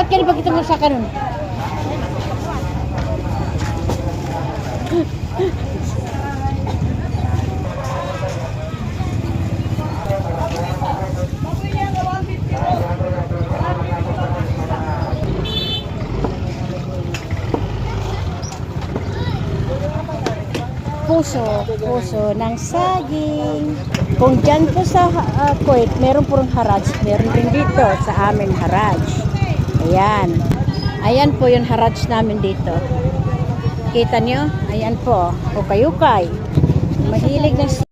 Akin ba kita mo sa kanon? Puso ng saging. Kung dyan po sa Kuwait, meron pong haraj. Meron din dito sa amin haraj. Ayan. Ayan po yung haraj namin dito. Kita nyo? Ayan po. Ukay-ukay. Mahilig ng